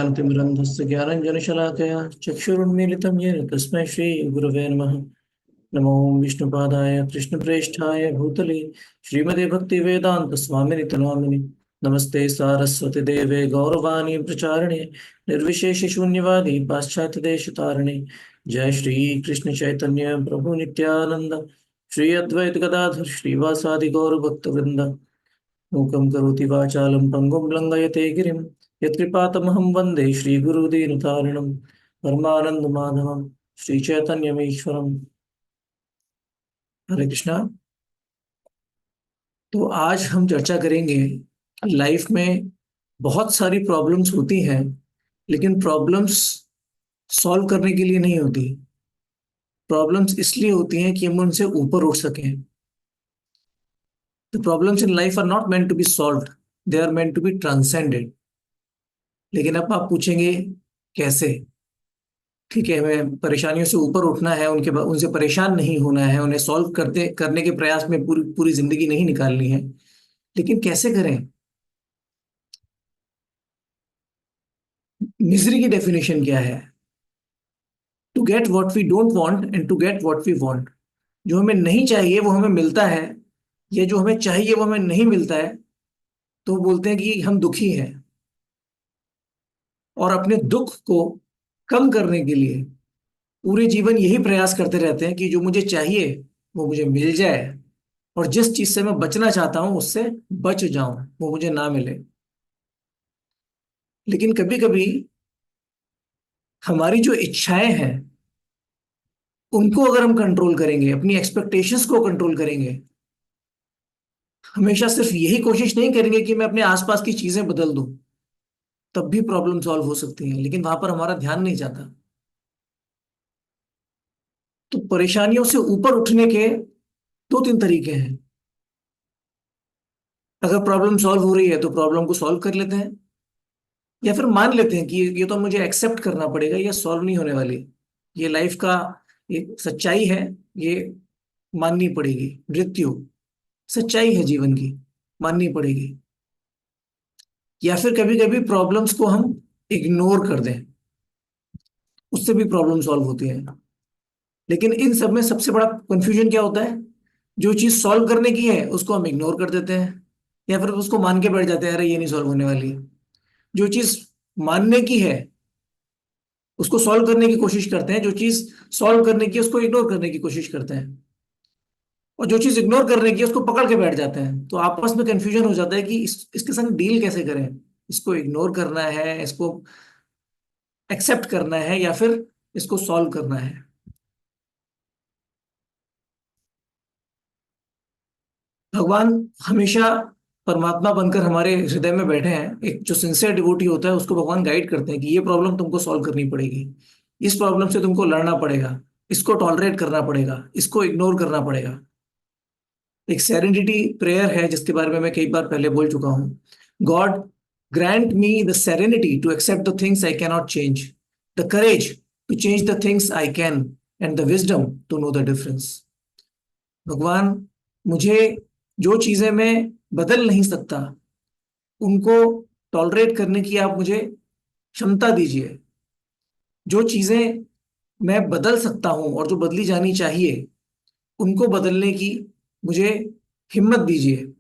शान्तिमिरन्धस्य ज्ञानञ्जनशलाकया चक्षुरुन्मीलितं येन तस्मै श्रीगुरवे नमः। नमो विष्णुपादाय कृष्णप्रेष्ठाय भूतले श्रीमते भक्तिवेदान्तस्वामिनिति नामिने। नमस्ते सारस्वती देवे गौरवाणी प्रचारिणे निर्विशेषशून्यवादी पाश्चात्यदेशतारिणे। जय श्री कृष्ण चैतन्य प्रभु नित्यानंद श्री अद्वैत गदाधर श्रीवासादि गौरभक्तवृंद। मूकं करोति वाचालं पङ्गुं लङ्घयते गिरिं यत्कृपातमहं वन्दे श्रीगुरुदीनतारिणं परमानन्दमाधवं श्रीचैतन्यमीश्वरम्। हरे कृष्णा। तो आज हम चर्चा करेंगे कि लाइफ में बहुत सारी प्रॉब्लम्स होती हैं, लेकिन प्रॉब्लम्स सॉल्व करने के लिए नहीं होती। प्रॉब्लम्स इसलिए होती हैं कि हम उनसे ऊपर उठ सकें। The problems in life are not meant to be solved, they are meant to be transcended. लेकिन अब आप पूछेंगे कैसे? ठीक है, हमें परेशानियों से ऊपर उठना है, उनसे परेशान नहीं होना है, उन्हें सॉल्व करने के प्रयास में पूरी पूरी जिंदगी नहीं निकालनी है। लेकिन कैसे करें? मिजरी की डेफिनेशन क्या है? To get what we don't want and to get what we want. जो हमें नहीं चाहिए वो हमें मिलता है, या जो हमें चाहिए वो हमें नहीं मिलता है, तो बोलते हैं कि हम दुखी हैं। और अपने दुख को कम करने के लिए पूरे जीवन यही प्रयास करते रहते हैं कि जो मुझे चाहिए वो मुझे मिल जाए, और जिस चीज से मैं बचना चाहता हूं उससे बच जाऊं, वो मुझे ना मिले। लेकिन कभी कभी हमारी जो इच्छाएं हैं उनको अगर हम कंट्रोल करेंगे, अपनी एक्सपेक्टेशंस को कंट्रोल करेंगे, हमेशा सिर्फ यही कोशिश नहीं करेंगे कि मैं अपने आसपास की चीजें बदल दूं, तब भी प्रॉब्लम सॉल्व हो सकती है। लेकिन वहां पर हमारा ध्यान नहीं जाता। तो परेशानियों से ऊपर उठने के दो तीन तरीके हैं। अगर प्रॉब्लम सॉल्व हो रही है तो प्रॉब्लम को सॉल्व कर लेते हैं, या फिर मान लेते हैं कि ये तो मुझे एक्सेप्ट करना पड़ेगा, ये सॉल्व नहीं होने वाली, ये लाइफ का एक सच्चाई है, ये माननी पड़ेगी। मृत्यु सच्चाई है जीवन की, माननी पड़ेगी। या फिर कभी कभी प्रॉब्लम्स को हम इग्नोर कर दें, उससे भी प्रॉब्लम सॉल्व होती है। लेकिन इन सब में सबसे बड़ा कंफ्यूजन क्या होता है? जो चीज सॉल्व करने की है उसको हम इग्नोर कर देते हैं, या फिर उसको मान के बैठ जाते हैं, अरे ये नहीं सॉल्व होने वाली। जो चीज मानने की है उसको सॉल्व करने की कोशिश करते हैं, जो चीज सॉल्व करने की है उसको इग्नोर करने की कोशिश करते हैं, और जो चीज इग्नोर करने की है उसको पकड़ के बैठ जाते हैं। तो आपस में कंफ्यूजन हो जाता है कि इसके संग डील कैसे करें। इसको इग्नोर करना है, इसको एक्सेप्ट करना है, या फिर इसको सॉल्व करना है। भगवान हमेशा परमात्मा बनकर हमारे हृदय में बैठे हैं। एक जो सिंसियर डिवोटी होता है उसको भगवान गाइड करते हैं कि ये प्रॉब्लम तुमको सॉल्व करनी पड़ेगी, इस प्रॉब्लम से तुमको लड़ना पड़ेगा, इसको टॉलरेट करना पड़ेगा, इसको इग्नोर करना पड़ेगा। एक सेरेनिटी प्रेयर है जिसके बारे में मैं कई बार पहले बोल चुका हूं। God grant me the serenity to accept the things I cannot change, the courage to change the things I can, and the wisdom to know the difference. भगवान, मुझे जो चीजें मैं बदल नहीं सकता उनको टॉलरेट करने की आप मुझे क्षमता दीजिए। जो चीजें मैं बदल सकता हूं और जो बदली जानी चाहिए उनको बदलने की मुझे हिम्मत दीजिए,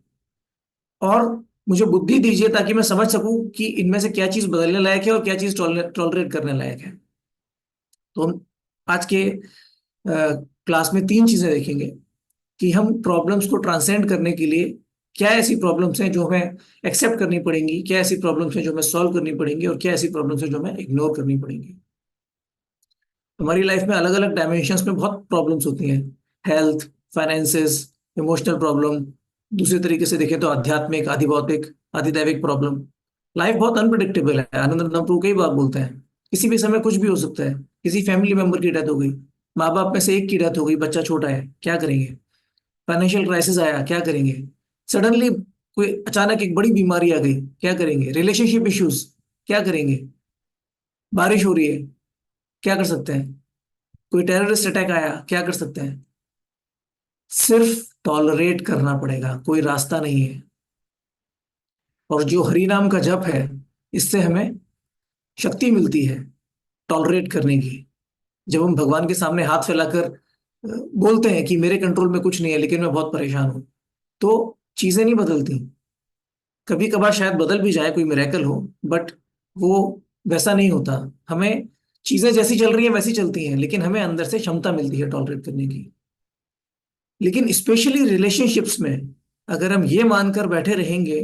और मुझे बुद्धि दीजिए ताकि मैं समझ सकूं कि इनमें से क्या चीज बदलने लायक है और क्या चीज टॉलरेट करने लायक है। तो हम आज के क्लास में तीन चीजें देखेंगे कि हम प्रॉब्लम्स को ट्रांसेंड करने के लिए क्या ऐसी प्रॉब्लम्स हैं जो हमें एक्सेप्ट करनी पड़ेंगी, क्या ऐसी प्रॉब्लम्स हैं जो हमें सॉल्व करनी पड़ेंगी, और क्या ऐसी प्रॉब्लम्स हैं जो हमें इग्नोर करनी पड़ेंगी। हमारी लाइफ में अलग अलग डायमेंशंस में बहुत प्रॉब्लम्स होती हैं। Health, finances, emotional problem. दूसरे तरीके से देखें तो आध्यात्मिक, आधिभौतिक, आधिदैविक प्रॉब्लम। लाइफ बहुत अनप्रडिक्टेबल है। आनंद प्रभु कई बार बोलते हैं किसी भी समय कुछ भी हो सकता है। किसी फैमिली मेंबर की डेथ हो गई, माँ बाप में से एक की डेथ हो गई, बच्चा छोटा है, क्या करेंगे? फाइनेंशियल क्राइसिस आया, क्या करेंगे? सडनली कोई अचानक एक बड़ी बीमारी आ गई, क्या करेंगे? रिलेशनशिप इश्यूज, क्या करेंगे? बारिश हो रही है, क्या कर सकते हैं? कोई टेररिस्ट अटैक आया, क्या कर सकते हैं? सिर्फ टॉलरेट करना पड़ेगा, कोई रास्ता नहीं है। और जो हरि नाम का जप है, इससे हमें शक्ति मिलती है टॉलरेट करने की। जब हम भगवान के सामने हाथ फैलाकर बोलते हैं कि मेरे कंट्रोल में कुछ नहीं है लेकिन मैं बहुत परेशान हूं, तो चीजें नहीं बदलती। कभी कभार शायद बदल भी जाए, कोई मिरेकल हो, बट वो वैसा नहीं होता। हमें चीजें जैसी चल रही है वैसी चलती हैं, लेकिन हमें अंदर से क्षमता मिलती है टॉलरेट करने की। लेकिन स्पेशली रिलेशनशिप्स में अगर हम ये मानकर बैठे रहेंगे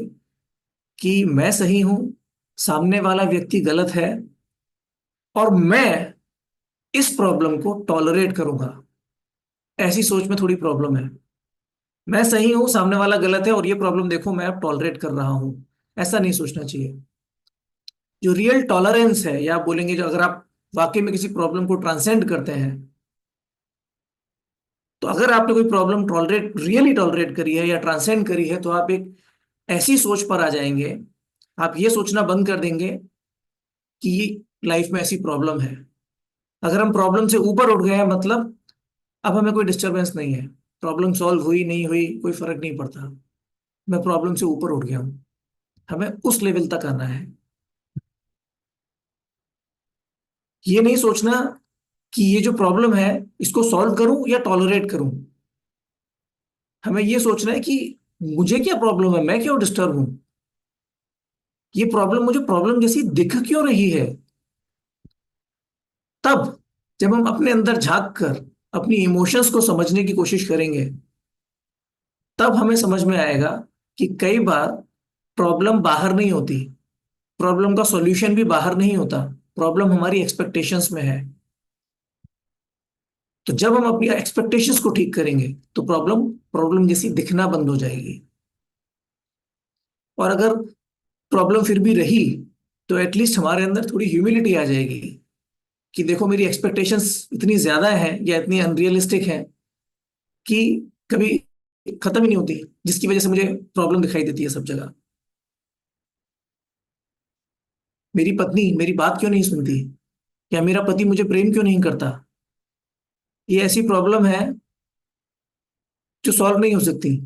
कि मैं सही हूं, सामने वाला व्यक्ति गलत है, और मैं इस प्रॉब्लम को टॉलरेट करूंगा, ऐसी सोच में थोड़ी प्रॉब्लम है। मैं सही हूं, सामने वाला गलत है, और ये प्रॉब्लम देखो मैं अब टॉलरेट कर रहा हूं, ऐसा नहीं सोचना चाहिए। जो रियल टॉलरेंस है, या आप बोलेंगे जो अगर आप वाकई में किसी प्रॉब्लम को ट्रांसेंड करते हैं, तो अगर आपने कोई प्रॉब्लम टॉलरेट रियली टॉलरेट करी है या ट्रांसेंड करी है, तो आप एक ऐसी सोच पर आ जाएंगे, आप ये सोचना बंद कर देंगे कि लाइफ में ऐसी प्रॉब्लम है। अगर हम प्रॉब्लम से ऊपर उठ गए हैं, मतलब अब हमें कोई डिस्टरबेंस नहीं है, प्रॉब्लम सॉल्व हुई नहीं हुई कोई फर्क नहीं पड़ता, मैं प्रॉब्लम से ऊपर उठ गया हूं। हमें उस लेवल तक आना है। ये नहीं सोचना कि ये जो प्रॉब्लम है इसको सॉल्व करूं या टॉलरेट करूं। हमें ये सोचना है कि मुझे क्या प्रॉब्लम है, मैं क्यों डिस्टर्ब हूं, ये प्रॉब्लम मुझे प्रॉब्लम जैसी दिख क्यों रही है। तब जब हम अपने अंदर झांक कर अपनी इमोशंस को समझने की कोशिश करेंगे, तब हमें समझ में आएगा कि कई बार प्रॉब्लम बाहर नहीं होती, प्रॉब्लम का सॉल्यूशन भी बाहर नहीं होता, प्रॉब्लम हमारी एक्सपेक्टेशंस में है। तो जब हम अपनी एक्सपेक्टेशंस को ठीक करेंगे, तो प्रॉब्लम प्रॉब्लम जैसी दिखना बंद हो जाएगी। और अगर प्रॉब्लम फिर भी रही, तो एटलीस्ट हमारे अंदर थोड़ी ह्यूमिलिटी आ जाएगी कि देखो मेरी एक्सपेक्टेशंस इतनी ज्यादा हैं या इतनी अनरियलिस्टिक हैं कि कभी खत्म ही नहीं होती, जिसकी वजह से मुझे प्रॉब्लम दिखाई देती है सब जगह। मेरी पत्नी मेरी बात क्यों नहीं सुनती, या मेरा पति मुझे प्रेम क्यों नहीं करता, ये ऐसी प्रॉब्लम है जो सॉल्व नहीं हो सकती,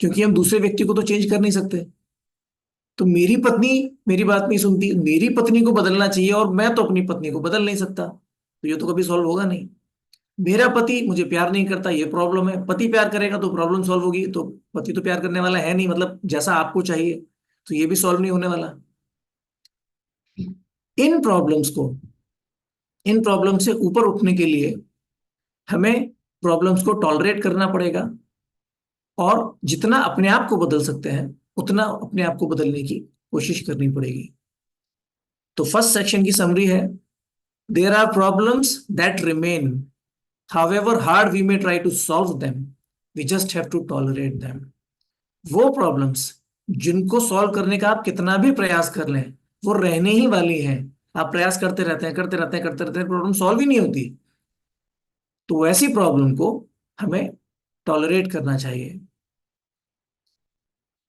क्योंकि हम दूसरे व्यक्ति को तो चेंज कर नहीं सकते। तो मेरी पत्नी मेरी बात नहीं सुनती, मेरी पत्नी को बदलना चाहिए, और मैं तो अपनी पत्नी को बदल नहीं सकता, तो ये तो कभी सॉल्व होगा नहीं। मेरा पति मुझे प्यार नहीं करता, ये प्रॉब्लम है, पति प्यार करेगा तो प्रॉब्लम सॉल्व होगी, तो पति तो प्यार करने वाला है नहीं, मतलब जैसा आपको चाहिए, तो ये भी सॉल्व नहीं होने वाला। इन प्रॉब्लम्स को इन प्रॉब्लम से ऊपर उठने के लिए हमें प्रॉब्लम्स को टॉलरेट करना पड़ेगा, और जितना अपने आप को बदल सकते हैं उतना अपने आप को बदलने की कोशिश करनी पड़ेगी। तो फर्स्ट सेक्शन की समरी है, there are problems that remain, however hard we may try to solve them, we just have to tolerate them। वो प्रॉब्लम्स जिनको सॉल्व करने का आप कितना भी प्रयास कर लें, वो रहने ही वाली हैं। आप प्रयास करते रहते हैं, करते रहते हैं, करते रहते हैं, प्रॉब्लम सॉल्व ही नहीं होती। तो ऐसी प्रॉब्लम को हमें टॉलरेट करना चाहिए।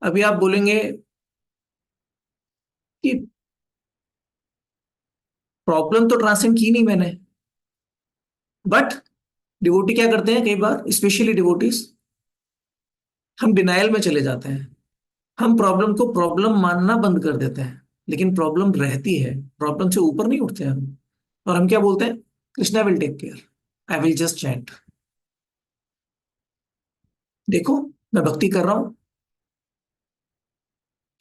अभी आप बोलेंगे कि प्रॉब्लम तो ट्रांसेंड की नहीं मैंने, बट डिवोटी क्या करते हैं, कई बार स्पेशली डिवोटीज, हम डिनायल में चले जाते हैं। हम प्रॉब्लम को प्रॉब्लम मानना बंद कर देते हैं, लेकिन प्रॉब्लम रहती है, प्रॉब्लम से ऊपर नहीं उठते हम। और हम क्या बोलते हैं, Krishna will take care, I will just chant, देखो मैं भक्ति कर रहा हूं।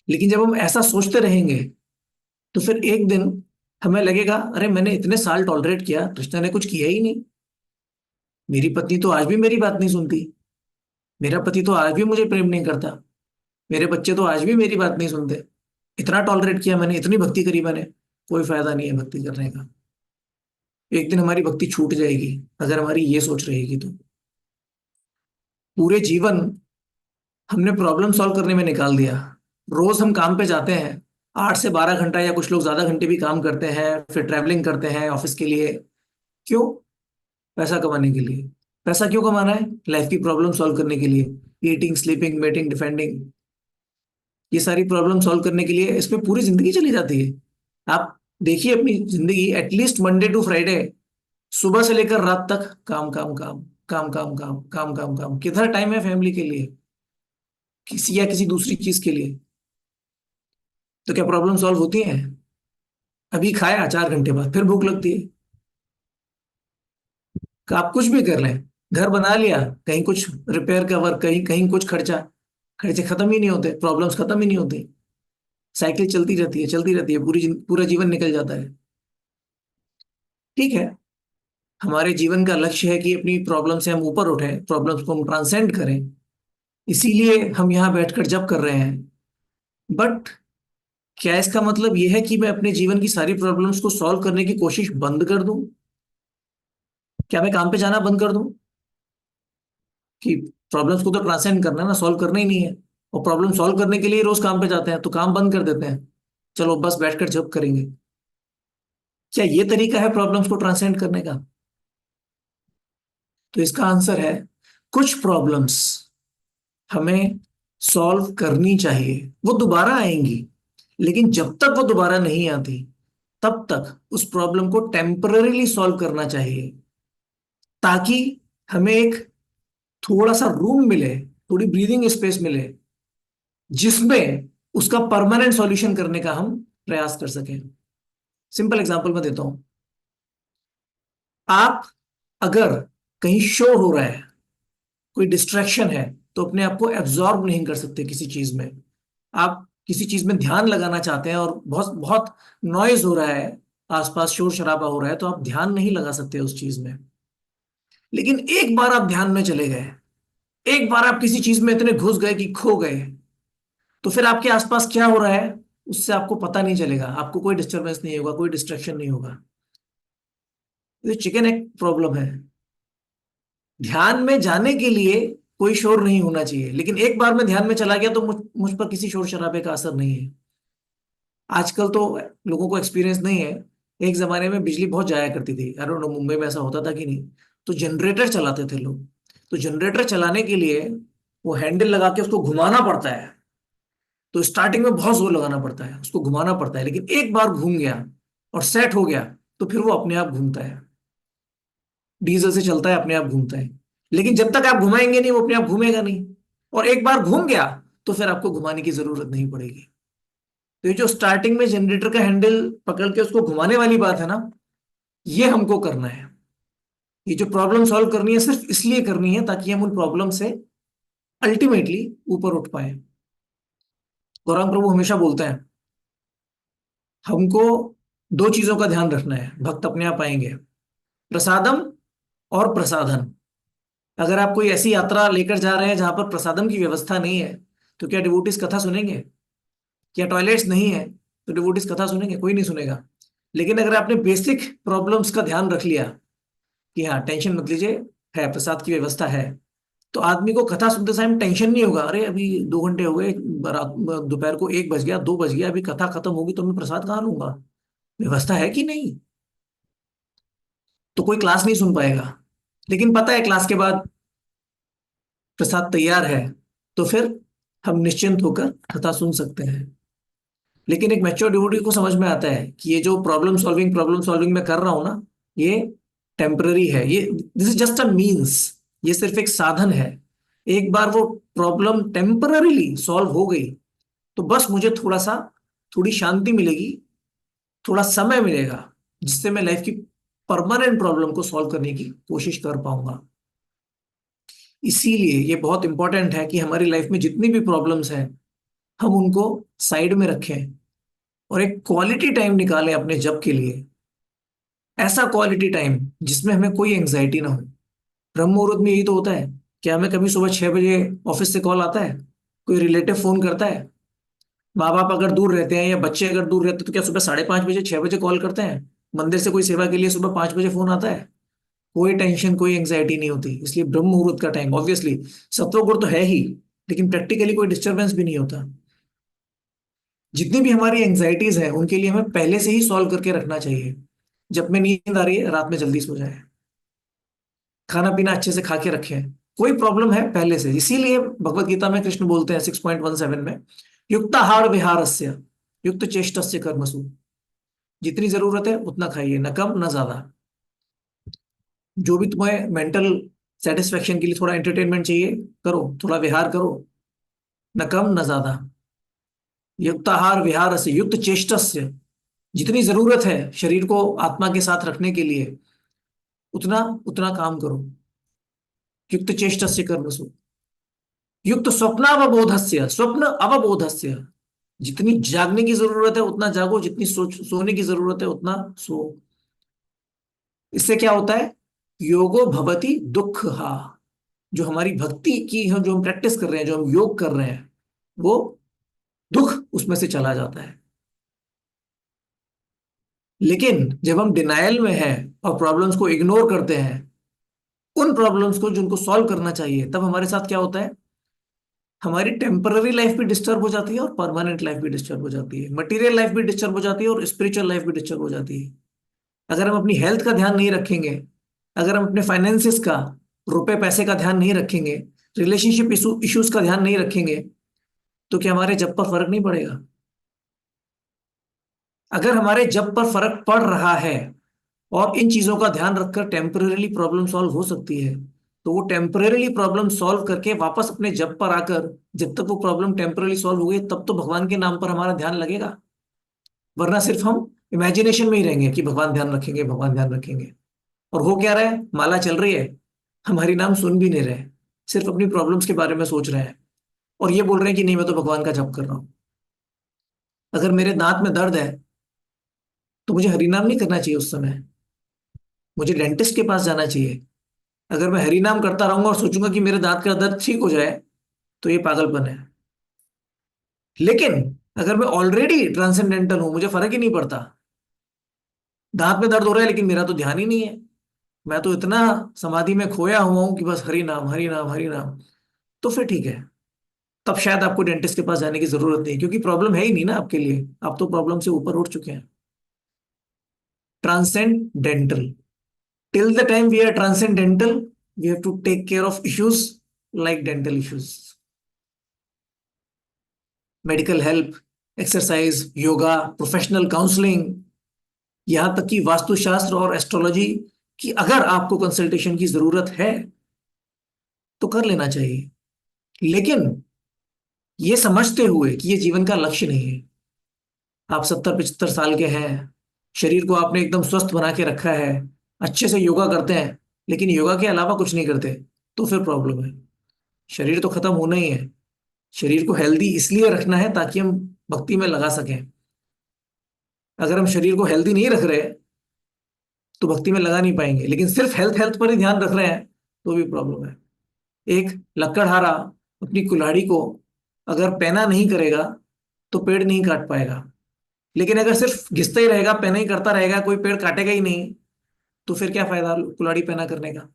लेकिन जब हम ऐसा सोचते रहेंगे, तो फिर एक दिन हमें लगेगा अरे मैंने इतने साल टॉलरेट किया, कृष्णा ने कुछ किया ही नहीं, मेरी पत्नी तो आज भी मेरी बात नहीं सुनती, मेरा पति तो आज भी मुझे प्रेम नहीं करता, मेरे बच्चे तो आज भी मेरी बात नहीं सुनते, इतना टॉलरेट किया मैंने, इतनी भक्ति करी मैंने, कोई फायदा नहीं है भक्ति करने का। एक दिन हमारी भक्ति छूट जाएगी अगर हमारी ये सोच रहेगी तो। पूरे जीवन हमने प्रॉब्लम सॉल्व करने में निकाल दिया। रोज हम काम पे जाते हैं, 8 से 12 घंटा, या कुछ लोग ज्यादा घंटे भी काम करते हैं, फिर ट्रैवलिंग करते हैं ऑफिस के लिए। क्यों? पैसा कमाने के लिए। पैसा क्यों कमाना है? लाइफ की प्रॉब्लम सॉल्व करने के लिए, ईटिंग स्लीपिंग मेटिंग डिफेंडिंग, ये सारी प्रॉब्लम सॉल्व करने के लिए इसमें पूरी जिंदगी चली जाती है। आप देखिए अपनी जिंदगी, एटलीस्ट मंडे टू फ्राइडे, सुबह से लेकर रात तक काम काम काम काम काम काम काम काम काम, कितना टाइम है फैमिली के लिए, किसी या किसी दूसरी चीज के लिए? तो क्या प्रॉब्लम सॉल्व होती है? अभी खाया, 4 घंटे बाद फिर भूख लगती है। कि आप कुछ भी कर लें, घर बना लिया, कहीं कुछ रिपेयर का वर्क, कहीं कहीं कुछ खर्चा, खर्चे खत्म ही नहीं होते, प्रॉब्लम्स खत्म ही नहीं होती। साइकिल चलती रहती है, चलती रहती है, पूरा जीवन निकल जाता है। ठीक है, हमारे जीवन का लक्ष्य है कि अपनी प्रॉब्लम से हम ऊपर उठें, प्रॉब्लम्स को हम ट्रांसेंड करें। इसीलिए हम यहाँ बैठकर जब कर रहे हैं। बट क्या इसका मतलब यह है कि मैं अपने जीवन की सारी प्रॉब्लम्स को सॉल्व करने की कोशिश बंद कर दूं? क्या मैं काम पे जाना बंद कर दूं? कि प्रॉब्लम्स को तो ट्रांसेंड करना है ना, सॉल्व करना ही नहीं है। और प्रॉब्लम सॉल्व करने के लिए रोज काम पे जाते हैं, तो काम बंद कर देते हैं, चलो बस बैठकर जब करेंगे। क्या ये तरीका है प्रॉब्लम्स को ट्रांसेंड करने का? तो इसका आंसर है, कुछ प्रॉब्लम्स हमें सॉल्व करनी चाहिए। वो दोबारा आएंगी, लेकिन जब तक वो दोबारा नहीं आती, तब तक उस प्रॉब्लम को टेम्पररीली सॉल्व करना चाहिए, ताकि हमें एक थोड़ा सा रूम मिले, थोड़ी ब्रीदिंग स्पेस मिले, जिसमें उसका परमानेंट सॉल्यूशन करने का हम प्रयास कर सकें। सिंपल एग्जांपल मैं देता हूं। आप अगर कहीं शोर हो रहा है, कोई डिस्ट्रैक्शन है, तो अपने आप को एब्जॉर्ब नहीं कर सकते किसी चीज में। आप किसी चीज में ध्यान लगाना चाहते हैं और बहुत बहुत नॉइज हो रहा है, आसपास शोर शराबा हो रहा है, तो आप ध्यान नहीं लगा सकते उस चीज में। लेकिन एक बार आप ध्यान में चले गए, एक बार आप किसी चीज में इतने घुस गए कि खो गए, तो फिर आपके आसपास क्या हो रहा है उससे आपको पता नहीं चलेगा, आपको कोई डिस्टरबेंस नहीं होगा, कोई डिस्ट्रैक्शन नहीं होगा। ये चिकन एक प्रॉब्लम है। ध्यान में जाने के लिए कोई शोर नहीं होना चाहिए, लेकिन एक बार मैं ध्यान में चला गया तो मुझ पर किसी शोर शराबे का असर नहीं है। आजकल तो लोगों को एक्सपीरियंस नहीं है। एक जमाने में बिजली बहुत जाया करती थी, आई डोंट नो मुंबई में ऐसा होता था कि नहीं। तो जनरेटर चलाते थे लोग। तो जनरेटर चलाने के लिए वो हैंडल लगा के उसको घुमाना पड़ता है। तो स्टार्टिंग में बहुत जोर लगाना पड़ता है, उसको घुमाना पड़ता है, लेकिन एक बार घूम गया और सेट हो गया, तो फिर वो अपने आप घूमता है। डीजल से चलता है, अपने आप घूमता है। लेकिन जब तक आप घुमाएंगे नहीं, वो अपने आप घूमेगा नहीं। और एक बार घूम गया, तो फिर आपको घुमाने की जरूरत नहीं पड़ेगी। तो ये जो स्टार्टिंग में जनरेटर का हैंडल पकड़ के उसको घुमाने वाली बात है ना, ये हमको करना है। ये जो प्रॉब्लम सॉल्व करनी है, सिर्फ इसलिए करनी है ताकि हम उन प्रॉब्लम से अल्टीमेटली ऊपर उठ पाए। गौरांग प्रभु हमेशा बोलते हैं, हमको दो चीजों का ध्यान रखना है, भक्त अपने आप आएंगे। प्रसादम और प्रसाधन। अगर आप कोई ऐसी यात्रा लेकर जा रहे हैं जहां पर प्रसादम की व्यवस्था नहीं है, तो क्या डिवोटीज कथा सुनेंगे? क्या टॉयलेट्स नहीं है तो डिवोटीज कथा सुनेंगे? कोई नहीं सुनेगा। लेकिन अगर आपने बेसिक प्रॉब्लम्स का ध्यान रख लिया कि हाँ टेंशन मत लीजिए, है प्रसाद की व्यवस्था है, तो आदमी को कथा सुनते समय टेंशन नहीं होगा, अरे अभी 2 घंटे हो गए, रात दोपहर को 1 बज गया, 2 बज गया, अभी कथा खत्म होगी तो मैं प्रसाद कहाँ लूंगा? व्यवस्था है कि नहीं? तो कोई क्लास नहीं सुन पाएगा। लेकिन पता है क्लास के बाद प्रसाद तैयार है, तो फिर हम निश्चिंत होकर कथा सुन सकते हैं। लेकिन एक मैच्योर डिवोटी को समझ में आता है कि ये जो प्रॉब्लम सॉल्विंग मैं कर रहा हूं ना, ये टेम्पररी है, ये this is just a means, ये सिर्फ एक साधन है। एक बार वो प्रॉब्लम टेम्पररीली सॉल्व हो गई, तो बस मुझे थोड़ा सा, थोड़ी शांति मिलेगी, थोड़ा समय मिलेगा, जिससे मैं लाइफ की परमानेंट प्रॉब्लम को सॉल्व करने की कोशिश कर पाऊंगा। इसीलिए ये बहुत इंपॉर्टेंट है कि हमारी लाइफ में जितनी भी प्रॉब्लम्स हैं, हम उनको साइड में रखें और एक क्वालिटी टाइम निकालें अपने जब के लिए। ऐसा क्वालिटी टाइम जिसमें हमें कोई एंग्जाइटी ना हो। ब्रह्म मुहूर्त में यही तो होता है। क्या हमें कभी सुबह 6 बजे ऑफिस से कॉल आता है? कोई रिलेटिव फोन करता है? माँ बाप अगर दूर रहते हैं या बच्चे अगर दूर रहते हैं, तो क्या सुबह 5:30 बजे 6 बजे कॉल करते हैं? मंदिर से कोई सेवा के लिए सुबह 5 बजे फोन आता है? कोई टेंशन, कोई एंग्जाइटी नहीं होती। इसलिए ब्रह्म मुहूर्त का टाइम, ऑब्वियसली सत्व गुण तो है ही, लेकिन प्रैक्टिकली कोई डिस्टरबेंस भी नहीं होता। जितनी भी हमारी एंग्जाइटीज हैं, उनके लिए हमें पहले से ही सॉल्व करके रखना चाहिए। जब में नींद आ रही है, रात में जल्दी सो जाए, खाना पीना अच्छे से खा के रखें। कोई प्रॉब्लम है पहले से, इसीलिए भगवत गीता में कृष्ण बोलते हैं 6.17 में, युक्ताहार विहारस्य युक्त चेष्टस्य कर्मसु। जितनी जरूरत है उतना खाइए, न कम न ज्यादा। जो भी तुम्हें मेंटल सेटिस्फेक्शन के लिए थोड़ा एंटरटेनमेंट चाहिए, करो, थोड़ा विहार करो, न कम न ज्यादा। युक्ताहार विहारस्य युक्त चेष्टस्य जितनी जरूरत है शरीर को आत्मा के साथ रखने के लिए, उतना उतना काम करो। युक्त चेष्टस्य कर्मसु, युक्त स्वप्नावबोधस्य, स्वप्न अवबोधस्य। जितनी जागने की जरूरत है उतना जागो, जितनी सोने की जरूरत है उतना सो। इससे क्या होता है? योगो भवति दुख हा। जो हमारी भक्ति की हम जो हम प्रैक्टिस कर रहे हैं, जो हम योग कर रहे हैं, वो दुख उसमें से चला जाता है। लेकिन जब हम डिनायल में हैं और प्रॉब्लम्स को इग्नोर करते हैं, उन प्रॉब्लम्स को जिनको सॉल्व करना चाहिए, तब हमारे साथ क्या होता है? हमारी टेम्पररी लाइफ भी डिस्टर्ब हो जाती है और परमानेंट लाइफ भी डिस्टर्ब हो जाती है, मटेरियल लाइफ भी डिस्टर्ब हो जाती है और स्पिरिचुअल लाइफ भी डिस्टर्ब हो जाती है। अगर हम अपनी हेल्थ का ध्यान नहीं रखेंगे, अगर हम अपने फाइनेंसिस का, रुपए पैसे का ध्यान नहीं रखेंगे, रिलेशनशिप इश्यूज का ध्यान नहीं रखेंगे, तो क्या हमारे जब पर फर्क नहीं पड़ेगा? अगर हमारे जब पर फर्क पड़ रहा है और इन चीजों का ध्यान रखकर टेम्पररीली प्रॉब्लम सॉल्व हो सकती है, तो वो टेम्पररीली प्रॉब्लम सॉल्व करके वापस अपने जब पर आकर, जब तक वो प्रॉब्लम टेम्पररी सॉल्व हो गई तब तो भगवान के नाम पर हमारा ध्यान लगेगा। वरना सिर्फ हम इमेजिनेशन में ही रहेंगे कि भगवान ध्यान रखेंगे, भगवान ध्यान रखेंगे। और हो क्या रहा है? माला चल रही है, हमारी नाम सुन भी नहीं रहे, सिर्फ अपनी प्रॉब्लम्स के बारे में सोच रहे हैं और ये बोल रहे हैं कि नहीं मैं तो भगवान का जप कर रहा हूं। अगर मेरे दांत में दर्द है तो मुझे हरिनाम नहीं करना चाहिए उस समय, मुझे डेंटिस्ट के पास जाना चाहिए। अगर मैं हरिनाम करता रहूंगा और सोचूंगा कि मेरे दांत का दर्द ठीक हो जाए, तो ये पागलपन है। लेकिन अगर मैं ऑलरेडी ट्रांसेंडेंटल हूं, मुझे फर्क ही नहीं पड़ता, दांत में दर्द हो रहा है लेकिन मेरा तो ध्यान ही नहीं है, मैं तो इतना समाधि में खोया हुआ हूं कि बस हरि नाम हरि नाम हरि नाम, तो फिर ठीक है। तब शायद आपको डेंटिस्ट के पास जाने की जरूरत नहीं, क्योंकि प्रॉब्लम है ही नहीं ना आपके लिए, आप तो प्रॉब्लम से ऊपर उठ चुके हैं। Transcendental, till the time we are transcendental, we have to take care of issues like dental issues, medical help, exercise, yoga, professional counselling, यहां तक कि वास्तुशास्त्र और एस्ट्रोलॉजी की अगर आपको कंसल्टेशन की जरूरत है तो कर लेना चाहिए। लेकिन ये समझते हुए कि ये जीवन का लक्ष्य नहीं है। आप 70-75 साल के हैं, शरीर को आपने एकदम स्वस्थ बना के रखा है, अच्छे से योगा करते हैं, लेकिन योगा के अलावा कुछ नहीं करते, तो फिर प्रॉब्लम है। शरीर तो खत्म होना ही है, शरीर को हेल्दी इसलिए रखना है ताकि हम भक्ति में लगा सकें। अगर हम शरीर को हेल्दी नहीं रख रहे तो भक्ति में लगा नहीं पाएंगे, लेकिन सिर्फ हेल्थ हेल्थ पर ही ध्यान रख रहे हैं तो भी प्रॉब्लम है। एक लकड़हारा अपनी कुल्हाड़ी को अगर पैना नहीं करेगा तो पेड़ नहीं काट पाएगा, लेकिन अगर सिर्फ घिसता ही रहेगा, पैना ही करता रहेगा, कोई पेड़ काटेगा ही नहीं, तो फिर क्या फायदा कुल्हाड़ी पैना करने का?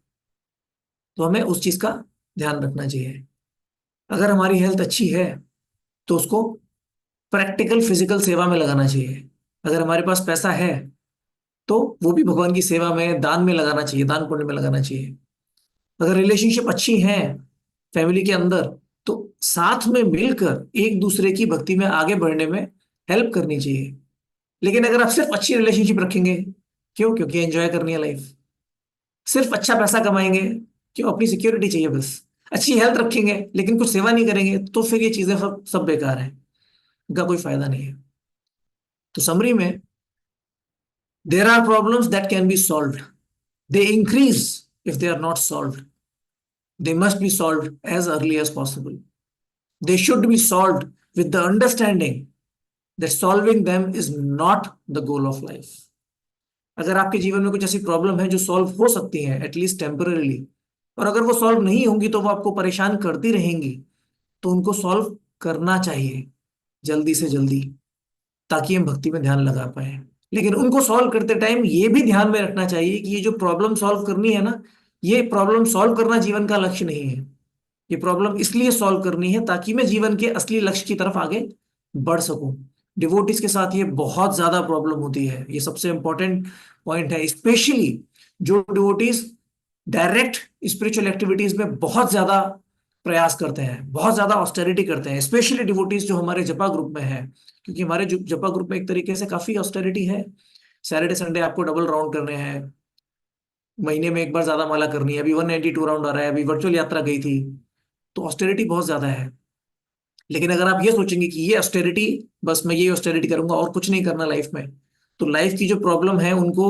तो हमें उस चीज का ध्यान रखना चाहिए। अगर हमारी हेल्थ अच्छी है तो उसको प्रैक्टिकल फिजिकल सेवा में लगाना चाहिए। अगर हमारे पास पैसा है तो वो भी भगवान की सेवा में, दान में लगाना चाहिए, दान पुण्य में लगाना चाहिए। अगर रिलेशनशिप अच्छी है फैमिली के अंदर, तो साथ में मिलकर एक दूसरे की भक्ति में आगे बढ़ने में हेल्प करनी चाहिए। लेकिन अगर आप सिर्फ अच्छी रिलेशनशिप रखेंगे, क्यों? क्योंकि एंजॉय करनी है लाइफ। सिर्फ अच्छा पैसा कमाएंगे, क्यों? अपनी सिक्योरिटी चाहिए बस। अच्छी हेल्थ रखेंगे लेकिन कुछ सेवा नहीं करेंगे, तो फिर ये चीजें सब सब बेकार है, इनका कोई फायदा नहीं है। तो समरी में, there are problems that can be solved, they increase if they are not solved, they must be solved as early as possible. They should be solved with the understanding that solving them is not the goal of life. अगर आपके जीवन में कुछ ऐसी problem है जो solve हो सकती है एटलीस्ट टेम्पररीली, और अगर वो सॉल्व नहीं होंगी तो वो आपको परेशान करती रहेंगी, तो उनको सॉल्व करना चाहिए जल्दी से जल्दी, ताकि हम भक्ति में ध्यान लगा पाए। लेकिन उनको सॉल्व करते टाइम ये भी ध्यान में रखना चाहिए कि ये जो प्रॉब्लम सॉल्व करनी है ना, ये प्रॉब्लम सॉल्व करना जीवन का लक्ष्य नहीं है। ये प्रॉब्लम इसलिए सॉल्व करनी है ताकि मैं जीवन के असली लक्ष्य की तरफ आगे बढ़ सकूं। डिवोटीज के साथ ये बहुत ज्यादा प्रॉब्लम होती है, ये सबसे इंपॉर्टेंट पॉइंट है। स्पेशली जो डिवोटीज डायरेक्ट स्पिरिचुअल एक्टिविटीज में बहुत ज्यादा प्रयास करते हैं, बहुत ज्यादा ऑस्टेरिटी करते हैं, स्पेशली डिवोटीज जो हमारे जपा ग्रुप में है, क्योंकि हमारे जपा ग्रुप में एक तरीके से काफी ऑस्टेरिटी है। सैटरडे संडे आपको डबल राउंड करने हैं, महीने में एक बार ज्यादा माला करनी है। अभी 192 राउंड आ रहा है, अभी वर्चुअल यात्रा गई थी, तो ऑस्टेरिटी बहुत ज्यादा है। लेकिन अगर आप ये सोचेंगे कि ये ऑस्टेरिटी, बस मैं ये ऑस्टेरिटी करूंगा और कुछ नहीं करना लाइफ में, तो लाइफ की जो प्रॉब्लम है उनको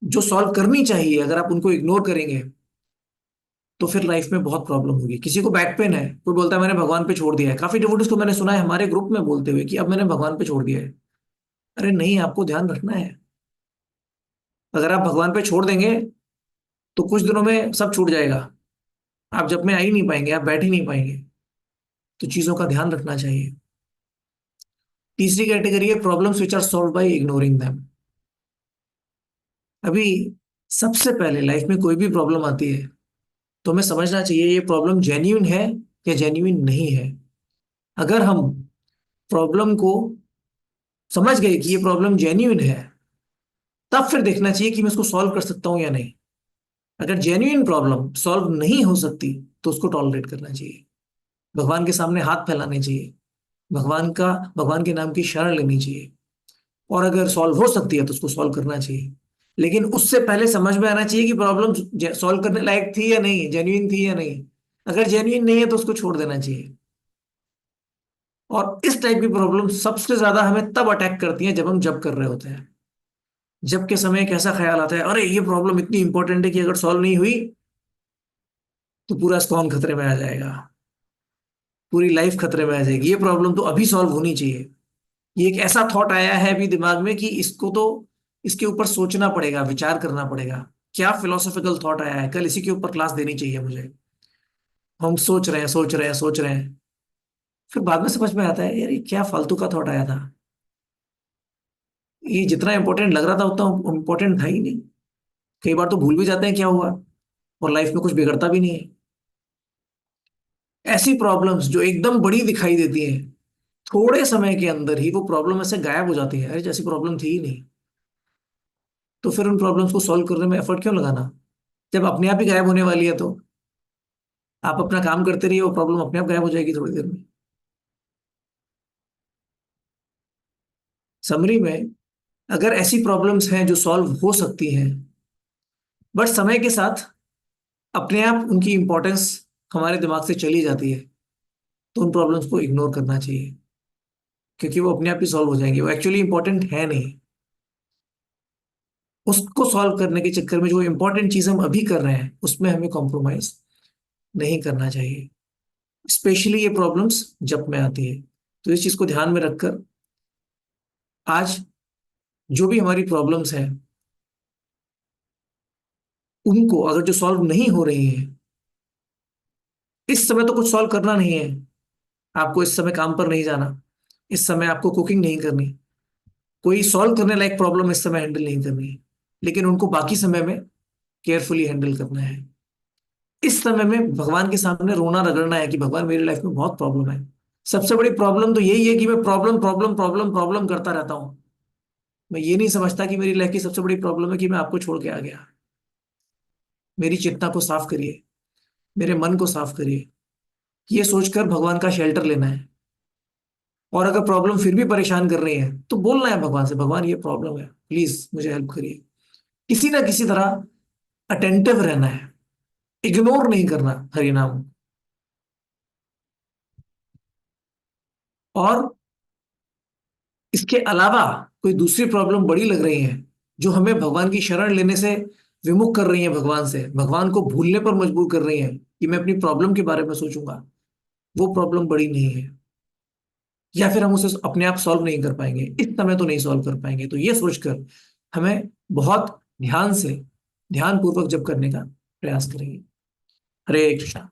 जो सॉल्व करनी चाहिए, अगर आप उनको इग्नोर करेंगे तो फिर लाइफ में बहुत प्रॉब्लम होगी। किसी को बैक पेन है, कोई बोलता है मैंने भगवान पे छोड़ दिया है। काफी डिवोटीज को मैंने सुना है हमारे ग्रुप में बोलते हुए कि अब मैंने भगवान पे छोड़ दिया है। अरे नहीं, आपको ध्यान रखना है। अगर आप भगवान पे छोड़ देंगे तो कुछ दिनों में सब छूट जाएगा। आप जब में आ ही नहीं पाएंगे, आप बैठ ही नहीं पाएंगे। तो चीजों का ध्यान रखना चाहिए। तीसरी कैटेगरी है problems which are solve by ignoring them. अभी सबसे पहले लाइफ में कोई भी प्रॉब्लम आती है तो हमें समझना चाहिए ये प्रॉब्लम जेन्यून है या जेन्यून नहीं है। अगर हम प्रॉब्लम को समझ गए कि ये प्रॉब्लम जेन्यून है, तब फिर देखना चाहिए कि मैं इसको सॉल्व कर सकता हूं या नहीं। अगर जेन्युइन प्रॉब्लम सॉल्व नहीं हो सकती तो उसको टॉलरेट करना चाहिए, भगवान के सामने हाथ फैलाने चाहिए, भगवान के नाम की शरण लेनी चाहिए। और अगर सॉल्व हो सकती है तो उसको सॉल्व करना चाहिए। लेकिन उससे पहले समझ में आना चाहिए कि प्रॉब्लम सॉल्व करने लायक थी या नहीं, जेन्युइन थी या नहीं। अगर जेन्युइन नहीं है तो उसको छोड़ देना चाहिए। और इस टाइप की प्रॉब्लम सबसे ज्यादा हमें तब अटैक करती है जब हम जब कर रहे होते हैं। जब के समय एक ऐसा ख्याल आता है, अरे ये प्रॉब्लम इतनी इंपॉर्टेंट है कि अगर सॉल्व नहीं हुई तो पूरा स्कॉन खतरे में आ जाएगा, पूरी लाइफ खतरे में आ जाएगी। ये प्रॉब्लम तो अभी सॉल्व होनी चाहिए। ये एक ऐसा थॉट आया है अभी दिमाग में कि इसको तो इसके ऊपर सोचना पड़ेगा, विचार करना पड़ेगा। क्या फिलोसॉफिकल थॉट आया है, कल इसी के ऊपर क्लास देनी चाहिए मुझे। हम सोच रहे हैं, सोच रहे हैं, सोच रहे हैं, फिर बाद में समझ में आता है यार ये क्या फालतू का थॉट आया था। ये जितना इंपॉर्टेंट लग रहा था उतना इंपॉर्टेंट था ही नहीं। कई बार तो भूल भी जाते हैं क्या हुआ, और लाइफ में कुछ बिगड़ता भी नहीं है। ऐसी प्रॉब्लम्स जो एकदम बड़ी दिखाई देती हैं, थोड़े समय के अंदर ही वो प्रॉब्लम ऐसे गायब हो जाती है, अरे जैसी प्रॉब्लम थी ही नहीं। तो फिर उन प्रॉब्लम्स को सॉल्व करने में एफर्ट क्यों लगाना, जब अपने आप ही गायब होने वाली है। तो आप अपना काम करते रहिए, वो प्रॉब्लम अपने आप गायब हो जाएगी थोड़ी देर में। समरी में, अगर ऐसी प्रॉब्लम्स हैं जो सॉल्व हो सकती हैं, बट समय के साथ अपने आप उनकी इंपॉर्टेंस हमारे दिमाग से चली जाती है, तो उन प्रॉब्लम्स को इग्नोर करना चाहिए। क्योंकि वो अपने आप ही सॉल्व हो जाएंगे, वो एक्चुअली इंपॉर्टेंट है नहीं। उसको सॉल्व करने के चक्कर में जो इंपॉर्टेंट चीज हम अभी कर रहे हैं उसमें हमें कॉम्प्रोमाइज नहीं करना चाहिए। स्पेशली ये प्रॉब्लम्स जब में आती है। तो इस चीज को ध्यान में रखकर आज जो भी हमारी प्रॉब्लम्स हैं उनको अगर जो सॉल्व नहीं हो रही हैं, इस समय तो कुछ सॉल्व करना नहीं है। आपको इस समय काम पर नहीं जाना, इस समय आपको कुकिंग नहीं करनी, कोई सॉल्व करने लायक प्रॉब्लम इस समय हैंडल नहीं करनी है। लेकिन उनको बाकी समय में केयरफुली हैंडल करना है। इस समय में भगवान के सामने रोना रगड़ना है कि भगवान मेरी लाइफ में बहुत प्रॉब्लम है। सबसे बड़ी प्रॉब्लम तो यही है कि मैं प्रॉब्लम प्रॉब्लम प्रॉब्लम प्रॉब्लम करता रहता हूं। मैं ये नहीं समझता कि मेरी लाइफ की सबसे बड़ी प्रॉब्लम है कि मैं आपको छोड़ के आ गया। मेरी चेतना को साफ करिए, मेरे मन को साफ करिए। ये सोचकर भगवान का शेल्टर लेना है। और अगर प्रॉब्लम फिर भी परेशान कर रही है तो बोलना है भगवान से, भगवान ये प्रॉब्लम है, प्लीज मुझे हेल्प करिए। किसी ना किसी तरह अटेंटिव रहना है, इग्नोर नहीं करना हरि नाम। और इसके अलावा कोई दूसरी प्रॉब्लम बड़ी लग रही है जो हमें भगवान की शरण लेने से विमुख कर रही है, भगवान से, भगवान को भूलने पर मजबूर कर रही है कि मैं अपनी प्रॉब्लम के बारे में सोचूंगा, वो प्रॉब्लम बड़ी नहीं है। या फिर हम उसे अपने आप सॉल्व नहीं कर पाएंगे, इस समय तो नहीं सॉल्व कर पाएंगे। तो ये सोचकर हमें बहुत ध्यान से, ध्यान पूर्वक जब करने का प्रयास करेंगे। हरे कृष्णा।